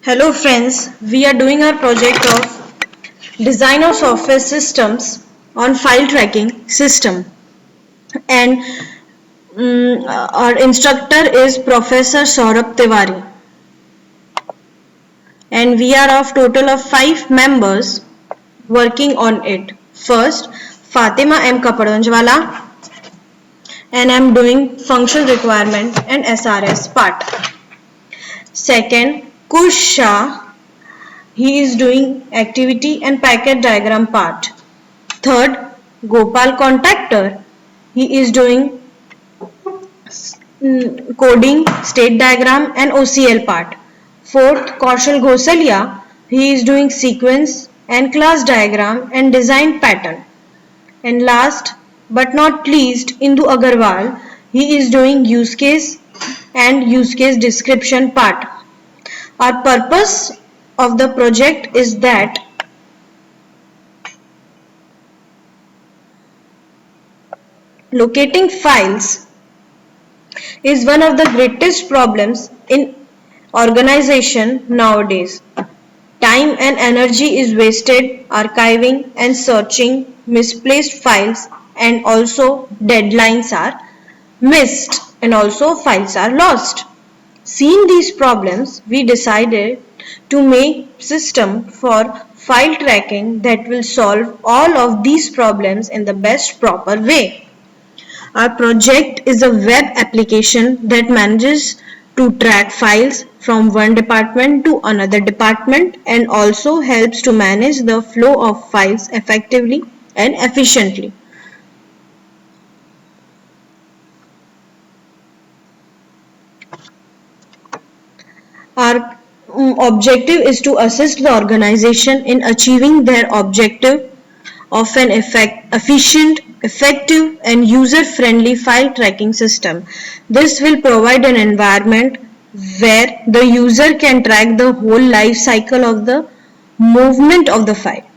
Hello friends, we are doing our project of design of software systems on file tracking system and our instructor is Professor Saurabh Tiwari and we are of total of 5 members working on it. First, Fatima M. Kapadonjwala and I am doing functional requirement and SRS part. Second, Kush Shah. He is doing activity and packet diagram part. Third, Gopal Contactor. He is doing coding, state diagram and OCL part. Fourth, Kaushal Ghosalia. He is doing sequence and class diagram and design pattern. And last but not least, Indu Agarwal. He is doing use case and use case description part. Our purpose of the project is that locating files is one of the greatest problems in organization nowadays. Time and energy is wasted archiving and searching misplaced files, and also deadlines are missed and also files are lost. Seeing these problems, we decided to make system for file tracking that will solve all of these problems in the best proper way. Our project is a web application that manages to track files from one department to another department and also helps to manage the flow of files effectively and efficiently. Our objective is to assist the organization in achieving their objective of an efficient, effective and user-friendly file tracking system. This will provide an environment where the user can track the whole life cycle of the movement of the file.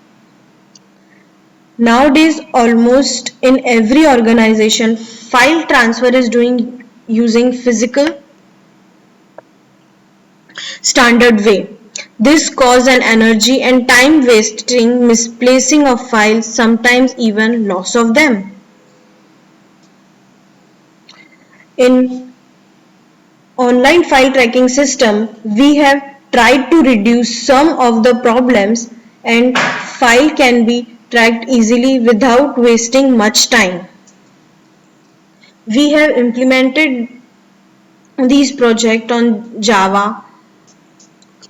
Nowadays, almost in every organization, file transfer is doing using physical standard way. This causes an energy and time wasting, misplacing of files, sometimes even loss of them. In online file tracking system, we have tried to reduce some of the problems and file can be tracked easily without wasting much time. We have implemented these projects on Java,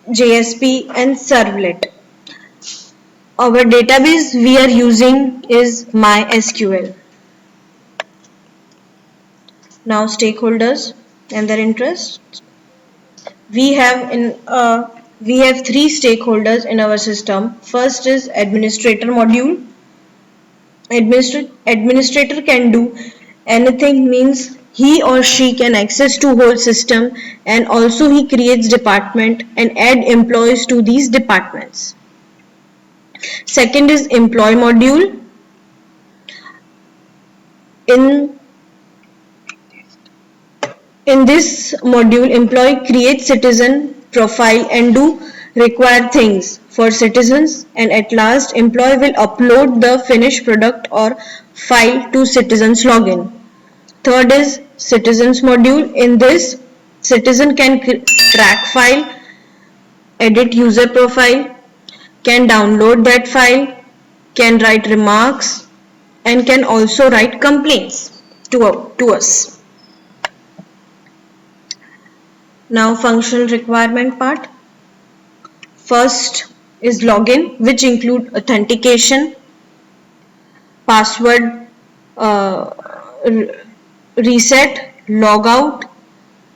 JSP and Servlet. Our database we are using is MySQL. Now stakeholders and their interests. We have three stakeholders in our system. First is administrator module. Administrator can do anything, means he or she can access to whole system, and also he creates department and add employees to these departments. Second is employee module. In this module, employee creates citizen profile and do required things for citizens, and at last employee will upload the finished product or file to citizens login. Third is citizens module. In this, citizen can track file, edit user profile, can download that file, can write remarks and can also write complaints to us. Now functional requirement part. First is login, which include authentication, password reset, logout,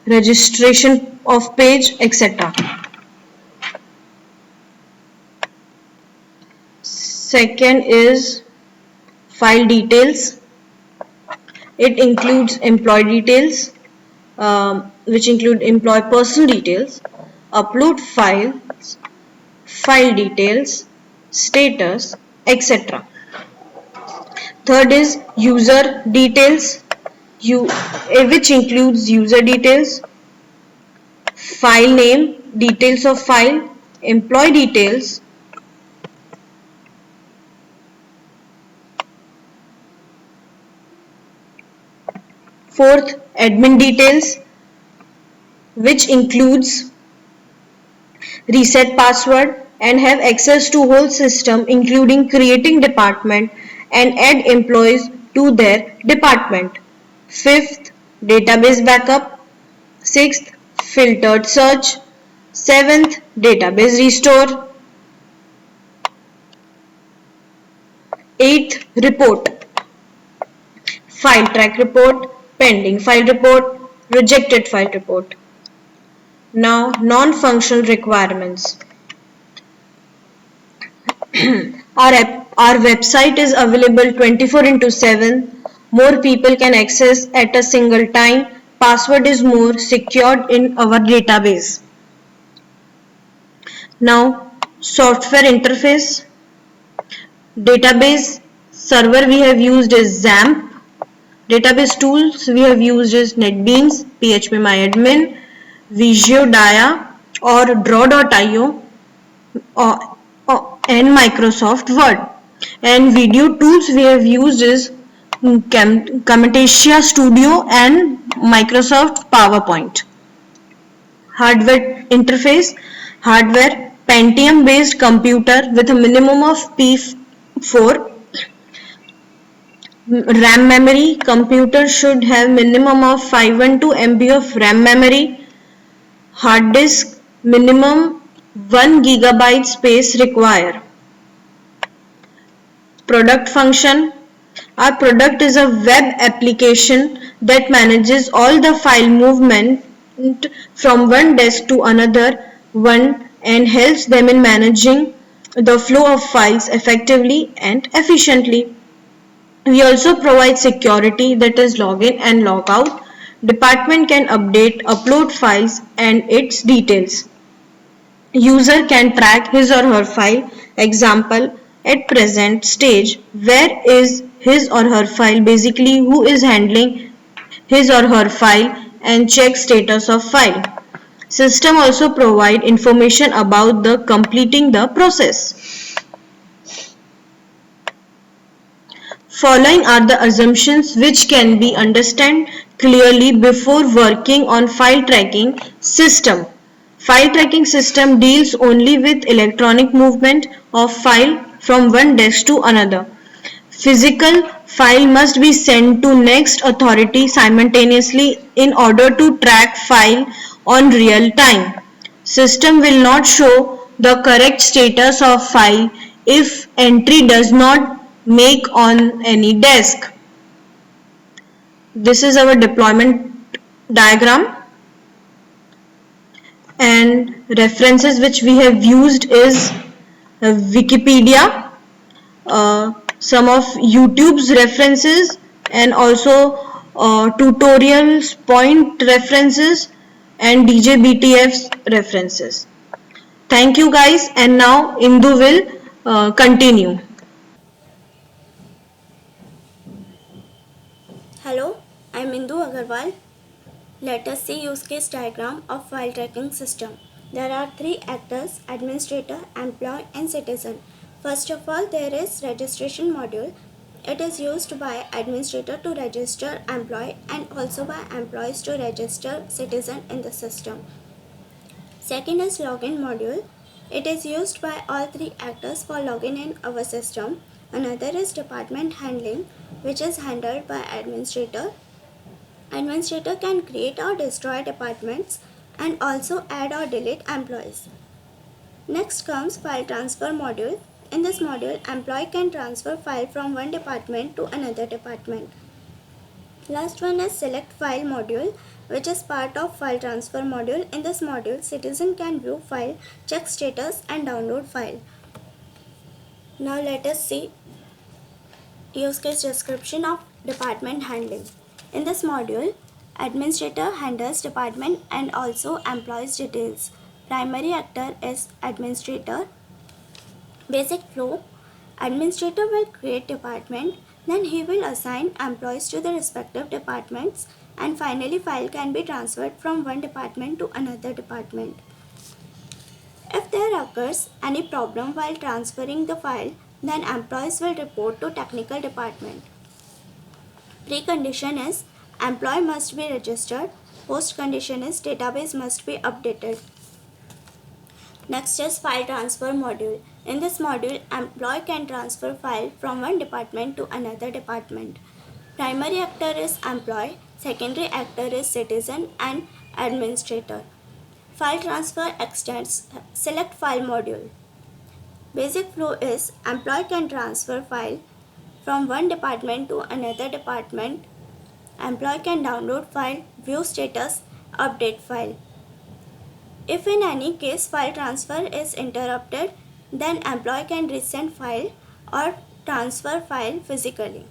registration of page, etc. Second is file details. It includes employee details, which include employee personal details, upload files, file details, status, etc. Third is user details, which includes user details, file name, details of file, employee details. Fourth, admin details, which includes reset password and have access to whole system including creating department and add employees to their department. Fifth, database backup. Sixth, filtered search. Seventh, database restore. Eighth, report. File track report, pending file report, rejected file report. Now, non-functional requirements. Our website is available 24 into 7. More people can access at a single time. Password is more secured in our database. Now, software interface. Database server we have used is XAMPP. Database tools we have used is NetBeans, PHPMyAdmin, Visio Dia or Draw.io and Microsoft Word. And video tools we have used is Camtasia Studio and Microsoft PowerPoint. Hardware interface. Hardware Pentium based computer with a minimum of P4. RAM memory. Computer should have minimum of 512 MB of RAM memory. Hard disk minimum 1 GB space required. Product function. Our product is a web application that manages all the file movement from one desk to another one and helps them in managing the flow of files effectively and efficiently. We also provide security, that is login and logout. Department can update, upload files and its details. User can track his or her file. Example, at present stage, where is his or her file, basically who is handling his or her file, and check status of file. System also provide information about the completing the process. Following are the assumptions which can be understood clearly before working on file tracking system. File tracking system deals only with electronic movement of file from one desk to another. Physical file must be sent to next authority simultaneously in order to track file on real time. System will not show the correct status of file if entry does not make on any desk. This is our deployment diagram, and references which we have used is Wikipedia, some of YouTube's references, and also tutorials, point references, and DJBTF's references. Thank you guys, and now Indu will continue. Hello, I'm Indu Agarwal. Let us see use case diagram of file tracking system. There are three actors: administrator, employee and citizen. First of all, there is registration module. It is used by administrator to register employee and also by employees to register citizen in the system. Second is login module. It is used by all three actors for login in our system. Another is department handling, which is handled by administrator. Administrator can create or destroy departments and also add or delete employees. Next comes file transfer module. In this module, employee can transfer file from one department to another department. Last one is select file module, which is part of file transfer module. In this module, citizen can view file, check status and download file. Now let us see use case description of department handling. In this module, administrator handles department and also employees details. Primary actor is administrator. Basic flow: administrator will create department, then he will assign employees to the respective departments, and finally file can be transferred from one department to another department. If If there occurs any problem while transferring the file, then employees will report to technical department. Precondition is employee must be registered. Post condition is database must be updated. Next is file transfer module. In this module, employee can transfer file from one department to another department. Primary actor is employee, secondary actor is citizen and administrator. File transfer extends. Select file module. Basic flow is employee can transfer file from one department to another department. Employee can download file, view status, update file. If in any case file transfer is interrupted, then employee can resend file or transfer file physically.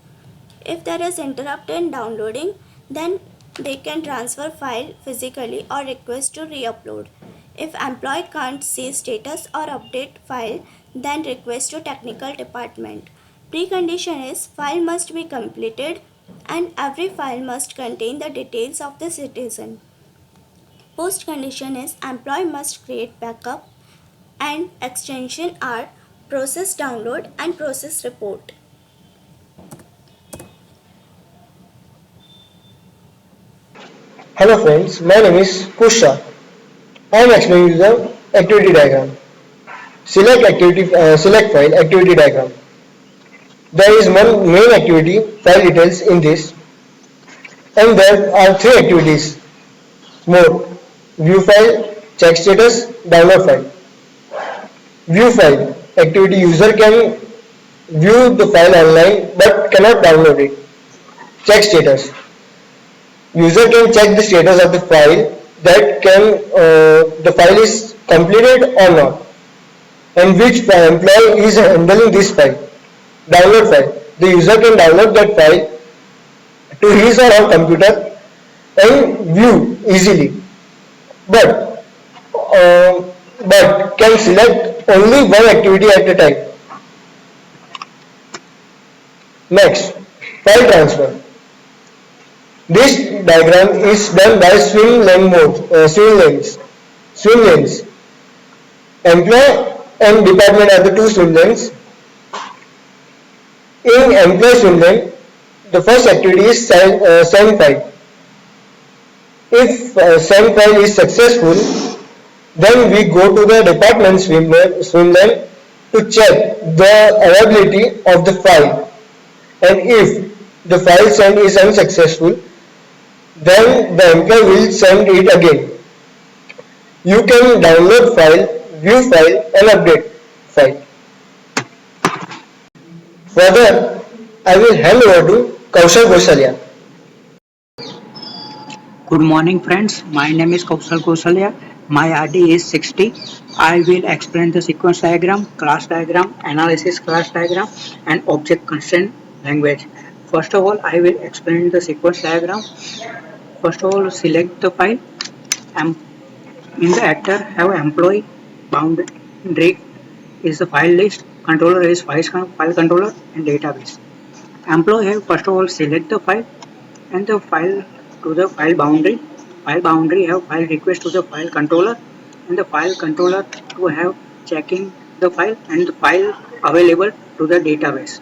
If there is interrupt in downloading, then they can transfer file physically or request to re-upload. If employee can't see status or update file, then request to technical department. Precondition is file must be completed and every file must contain the details of the citizen. Post condition is employee must create backup and extension are process download and process report. Hello friends, my name is Kusha. I am explaining the activity diagram. Select file activity diagram. There is one main activity file details in this, and there are three activities more: view file, check status, download file. View file activity, user can view the file online but cannot download it. Check status, user can check the status of the file, that the file is completed or not, and which employee is handling this file. Download file, the user can download that file to his or her computer and view easily, but uh, but can select only one activity at a time. Next, file transfer. This diagram is done by swim lanes. Employee and department are the two swim lanes. In employee swim lane, the first activity is send file. If send file is successful, then we go to the department swim lane to check the availability of the file. And if the file send is unsuccessful, then the employee will send it again. You can download file, view file and update file. Further, I will hand over to Kaushal Gosalia. Good morning friends, my name is Kaushal Gosalia. My RD is 60. I will explain the sequence diagram, class diagram, analysis class diagram and object constraint language. First of all, I will explain the sequence diagram. First of all, select the file. In the actor, have employee, boundary is the file list, controller is file controller and database. Employee have first of all select the file and the file to the file boundary. File boundary have file request to the file controller and the file controller to have checking the file and the file available to the database.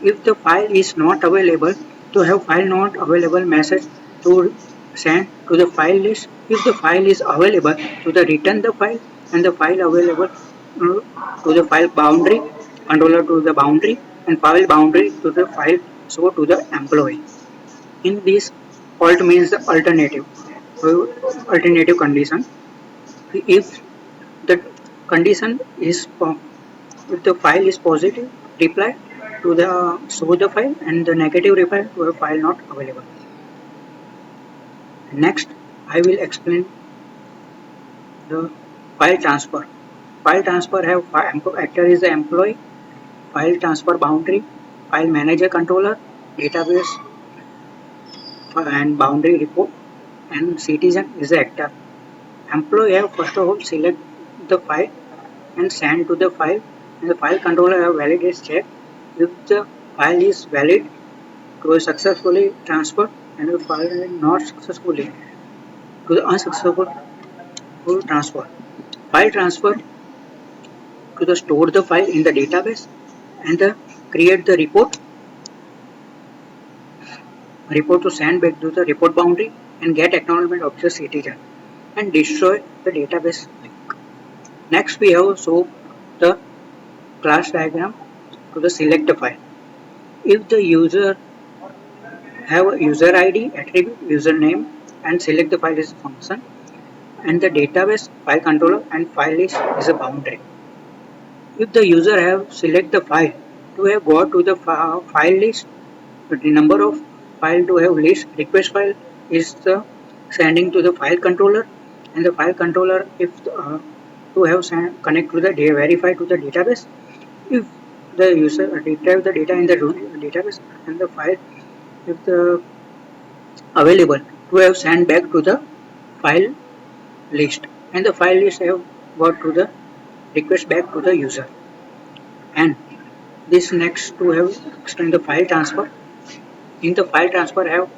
If the file is not available, to have file not available message to send to the file list. If the file is available, to the return the file and the file available to the file boundary, controller to the boundary and file boundary to the file so to the employee. In this, alt means the alternative condition. If the condition is if the file is positive, reply to the show the file and the negative reply to a file not available. Next, I will explain the file transfer. File transfer have actor is the employee, file transfer boundary, file manager controller, database and boundary report, and citizen is the actor. Employee have first of all select the file and send to the file, and the file controller have validate check if the file is valid to successfully transfer and the file is not successfully to the unsuccessful transfer. File transfer to the store the file in the database and create the report to send back to the report boundary and get acknowledgement of the citizen and destroy the database link. Next we have show the class diagram to the select file. If the user have a user ID, attribute, username and select the file is a function and the database file controller and file list is a boundary. If the user have select the file to have go to the file list, the number of file to have list request file is the sending to the file controller and the file controller if to have connect to the verify to the database. If the user retrieve the data in the database and the file if the available to have send back to the file list and the file list have got to the request back to the user. And this next to have extend the file transfer. In the file transfer have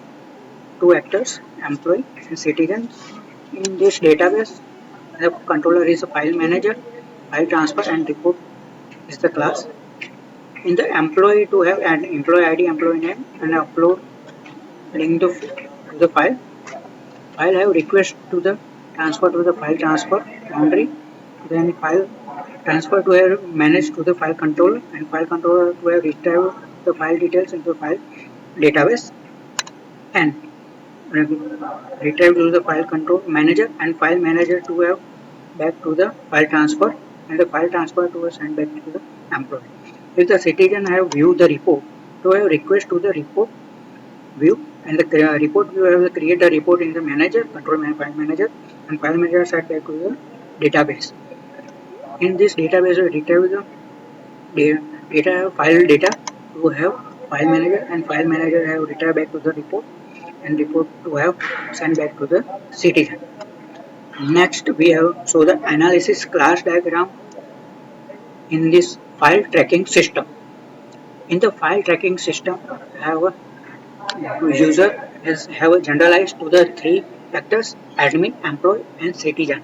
two actors, employee and citizen. In this database, the controller is a file manager, file transfer and report is the class. In the employee to have an employee ID, employee name and upload link to the file. File have request to the transfer to the file transfer boundary. Then file transfer to have managed to the file controller and file controller to have retrieve the file details into the file database and retrieve to the file control manager and file manager to have back to the file transfer and the file transfer to send back to the employee. If the citizen have viewed the report, to have request to the report view and the report view have to create a report in the manager, control file manager and file manager send back to the database. In this database, we retrieve the data file data to have file manager and file manager have retrieve back to the report and report to have send back to the citizen. Next we have show the analysis class diagram in this file tracking system. In the file tracking system, have a user have a generalized to the three factors: admin, employee, and citizen.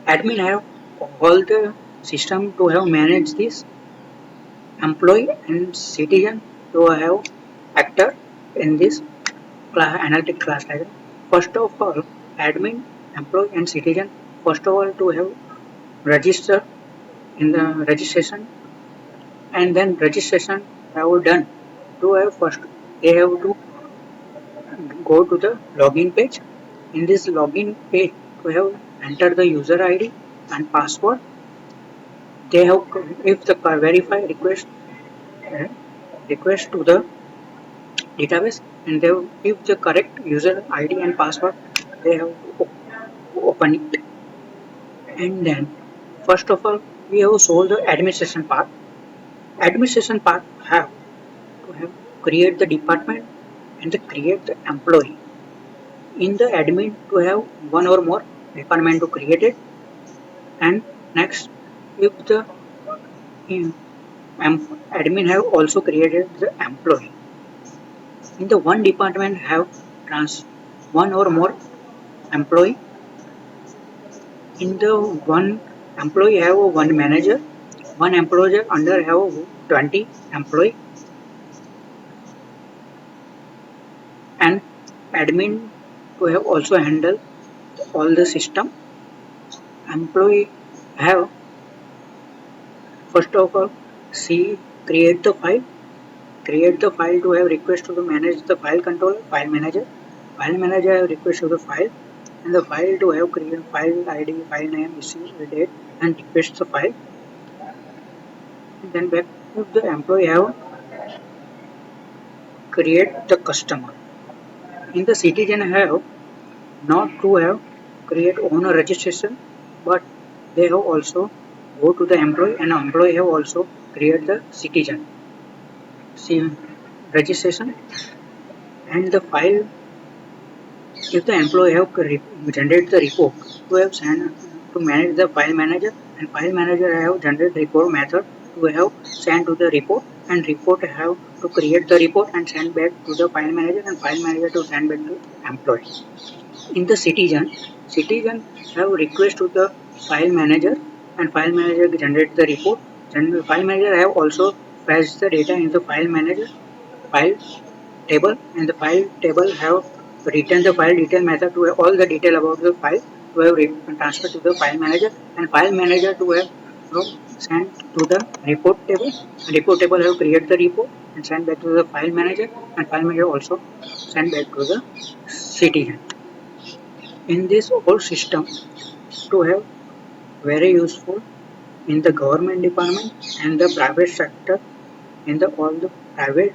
Admin have all the system to have managed this. Employee and citizen to have actor in this analytic class diagram. First of all, admin, employee, and citizen. First of all, to have register in the registration and then registration have done to have first they have to go to the login page. In this login page to have enter the user ID and password. They have if the verify request to the database and they if the correct user ID and password they have to open it. And then first of all we have solved the administration part. Administration part have to have create the department and to create the employee. In the admin to have one or more department to create it and next if the admin have also created the employee. In the one department have one or more employee. In the one employee have one manager, one employer under have 20 employee and admin to have also handle all the system. Employee have first of all create the file to have request to the manage the file controller, file manager have request to the file and the file to have create file ID, file name, issue date and request the file. Then back if the employee have create the customer. In the citizen have not to have create owner registration but they have also go to the employee and employee have also create the citizen registration and the file if the employee have generate the report to have send to manage the file manager and file manager have generate report method to have send to the report and report have to create the report and send back to the file manager and file manager to send back to employee. In the citizen have request to the file manager and file manager generates the report. And file manager have also fetched the data in the file manager file table, and the file table have written the file detail method to have all the detail about the file to have transferred to the file manager, and file manager to have sent to the report table. Report table have created the report and sent back to the file manager, and file manager also sent back to the citizen. In this whole system to have very useful in the government department and the private sector, in the all the private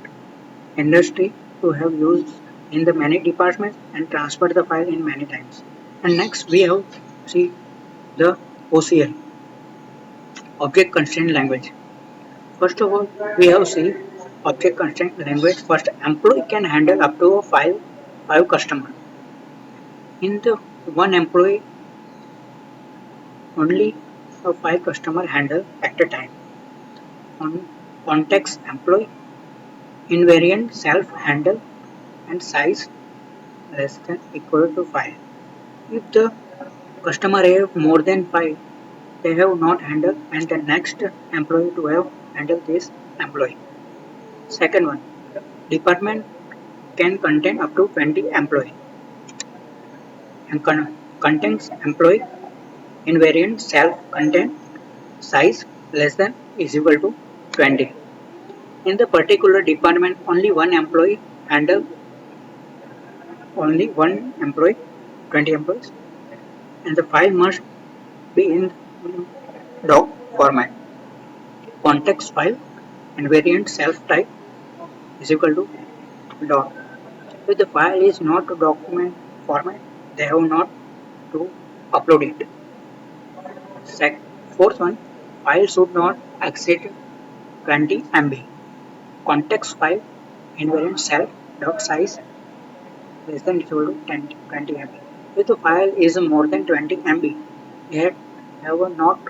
industry to have used in the many departments and transfer the file in many times. And next we have see the OCL, object constraint language. First of all, we have see object constraint language. First, employee can handle up to five customer. In the one employee, only a five customer handle at a time. On context employee, invariant self handle and size less than equal to 5. If the customer have more than 5, they have not handled and the next employee to have handled this employee. Second one, department can contain up to 20 employee and contains employee invariant self content size less than is equal to 20. In the particular department, only one employee, 20 employees, and the file must be in doc format. Context file invariant self type is equal to doc. If the file is not document format, they have not to upload it. Fourth one, file should not exceed 20 MB. Context file invariant self dot size less than equal to 20 MB. If the file is more than 20 MB, yet have not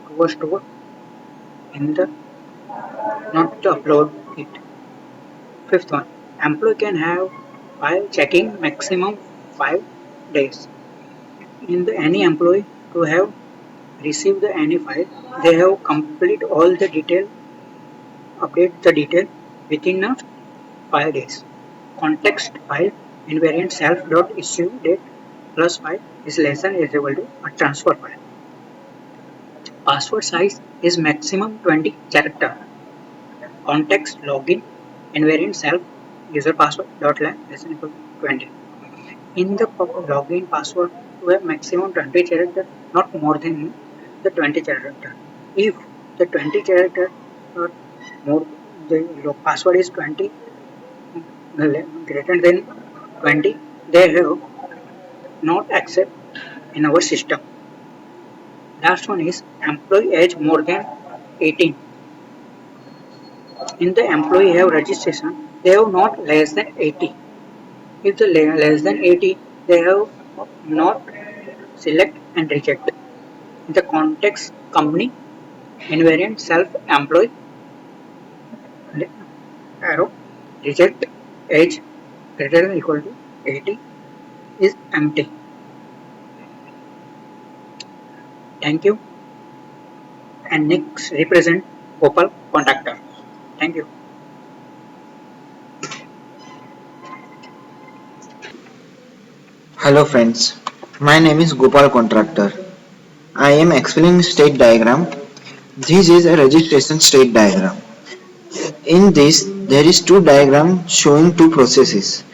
to store in the not to upload it. Fifth one, employee can have file checking maximum 5 days. In the any employee to have received the any file, they have complete all the detail, update the detail within 5 days. Context file invariant self dot issue date plus 5 is less than is equal to a transfer file. Password size is maximum 20 character. Context login invariant self user password dot length less than equal to 20. In the login password to have maximum 20 character, not more than the 20 character. If the 20 character or more, the password is 20 greater than 20, they have not accept in our system. Last one is employee age more than 18. In the employee have registration, they have not less than 80. If the less than 80, they have not select and reject. In the context company invariant self-employed arrow reject age greater than equal to 80 is empty. Thank you. And next represent Gopal contractor. Thank you. Hello friends, my name is Gopal Contractor. I am explaining state diagram. This is a registration state diagram. In this, there is two diagram showing two processes.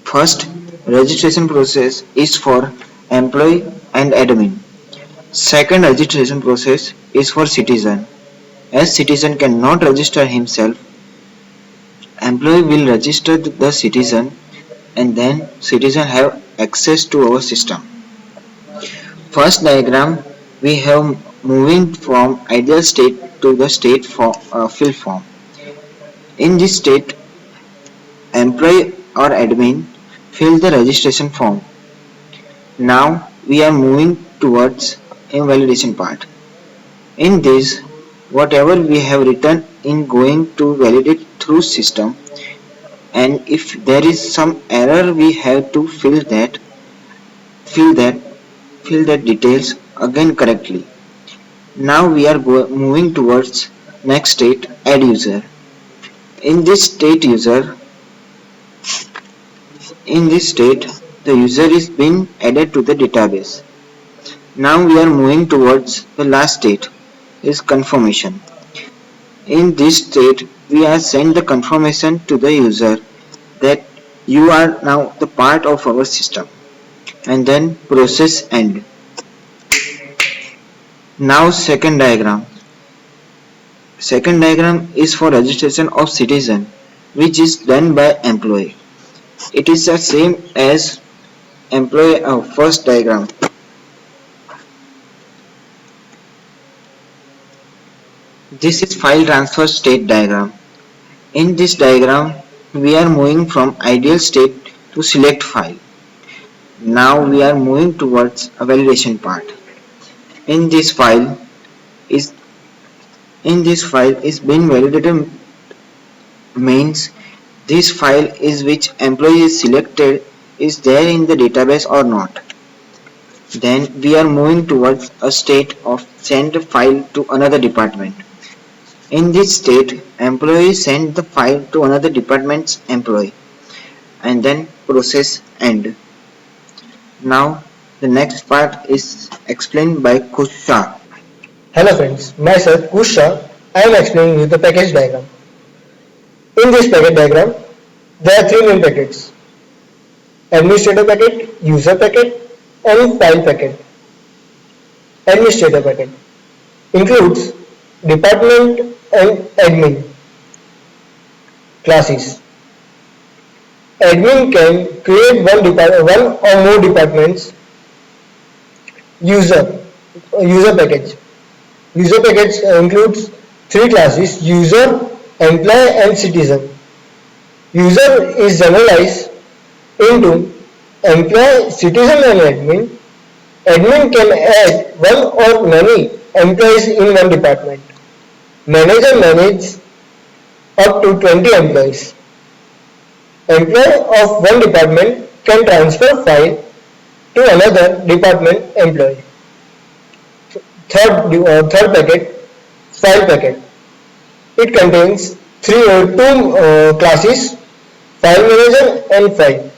First, registration process is for employee and admin. Second registration process is for citizen. As citizen cannot register himself, employee will register the citizen and then citizen have access to our system. First diagram, we have moving from ideal state to the state fill form. In this state, employee or admin fill the registration form. Now we are moving towards invalidation part. In this, whatever we have written in going to validate through system, and if there is some error we have to fill that details again correctly. Now we are moving towards next state, add user. In this state user, in this state, the user is being added to the database. Now we are moving towards the last state, is confirmation. In this state, we are send the confirmation to the user that you are now the part of our system, and then process end. Now second diagram. Second diagram is for registration of citizen, which is done by employee. It is the same as employee first diagram. This is file transfer state diagram. In this diagram, we are moving from ideal state to select file. Now we are moving towards a validation part. In this file is being validated means this file is which employee is selected is there in the database or not. Then we are moving towards a state of send file to another department. In this state, employee send the file to another department's employee and then process end. Now the next part is explained by Kusha. Hello friends, myself Kusha. I am explaining you the package diagram. In this packet diagram, there are three main packets: administrator packet, user packet, and file packet. Administrator packet includes department and admin classes. Admin can create one or more departments. User package. User package includes three classes: user, employee, and citizen. User is generalized into employee, citizen, and admin. Admin can add one or many employees in one department. Manager manages up to 20 employees. Employee of one department can transfer file to another department employee. Third packet, file packet. It contains two classes: file manager and file.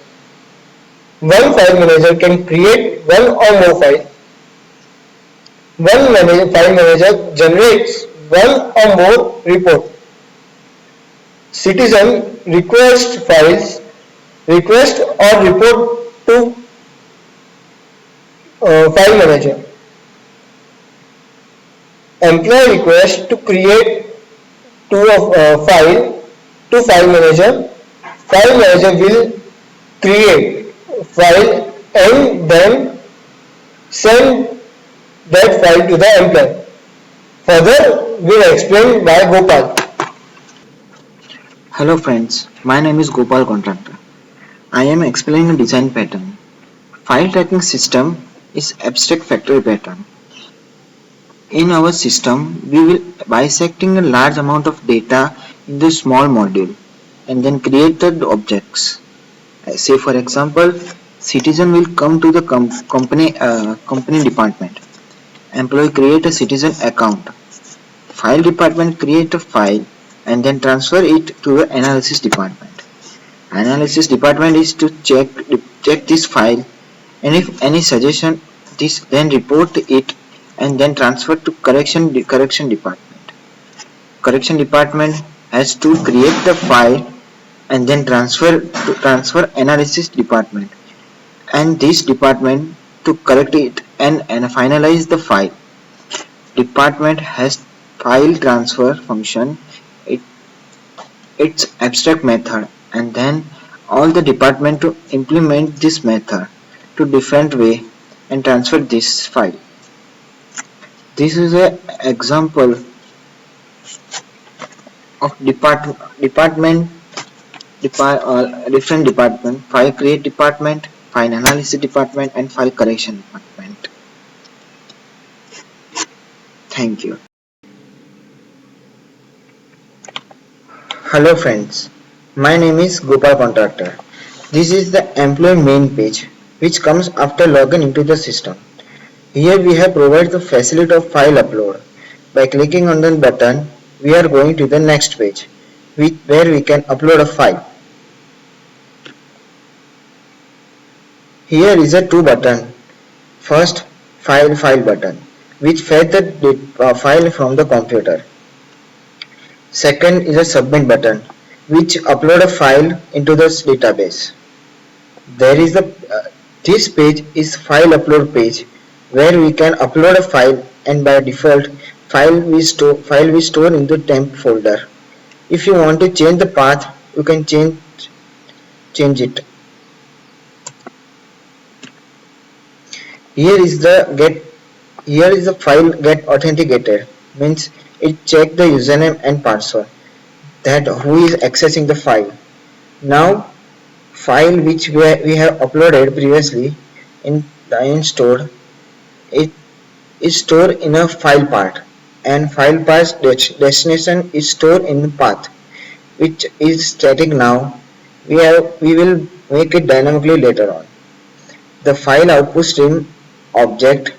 One file manager can create one or more file. File manager generates one or more report. Citizen request files, request or report to file manager. Employee request to create file to file manager. File manager will create file and then send that file to the employee. Further, we will explain by Gopal. Hello friends, my name is Gopal Contractor. I am explaining a design pattern. File tracking system is abstract factory pattern. In our system, we will bisecting a large amount of data into small module and then create the objects. Say for example, citizen will come to the company department. Employee create a citizen account. File department create a file and then transfer it to the analysis department. Analysis department is to check this file, and if any suggestion, this then report it and then transfer to correction department. Correction department has to create the file and then transfer analysis department, and this department to correct it and finalize the file. Department has file transfer function, its abstract method, and then all the department to implement this method to different way and transfer this file. This is an example of different department: file create department, file analysis department, and file correction department. Thank you. Hello friends, my name is Gopal Contractor. This is the employee main page which comes after login into the system. Here we have provided the facility of file upload. By clicking on the button, we are going to the next page where we can upload a file. Here is a two button. First, file button, which fetch the file from the computer. Second is a submit button, which upload a file into the database. There is this page is file upload page, where we can upload a file, and by default file we store in the temp folder. If you want to change the path, you can change it. Here is the file get authenticated, means it check the username and password, that who is accessing the file. Now file which we have uploaded previously in stored, it is stored in a file path, and file path destination is stored in path, which is static now. We will make it dynamically later on. The file output stream object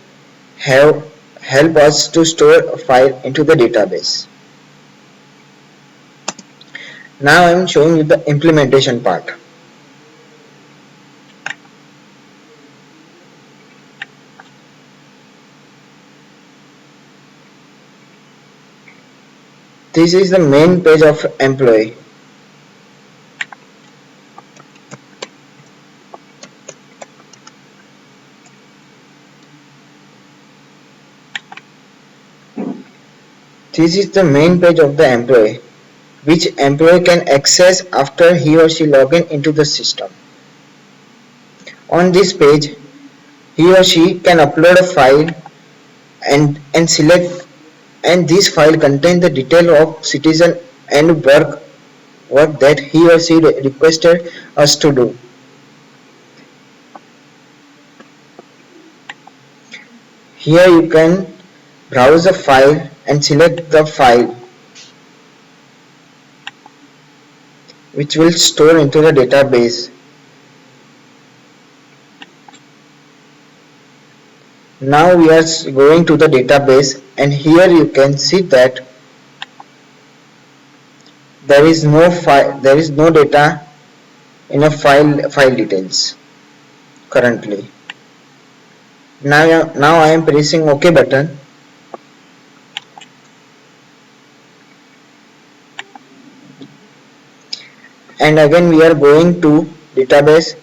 have help us to store a file into the database. Now I am showing you the implementation part. This is the main page of employee. This is the main page of the employee, which employee can access after he or she login into the system. On this page, he or she can upload a file and select, and this file contains the detail of citizen and work that he or she requested us to do. Here you can browse a file and select the file which will store into the database. Now we are going to the database, and here you can see that there is no data in a file details currently. Now I am pressing OK button, and again we are going to database,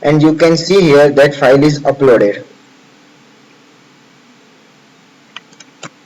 and you can see here that file is uploaded.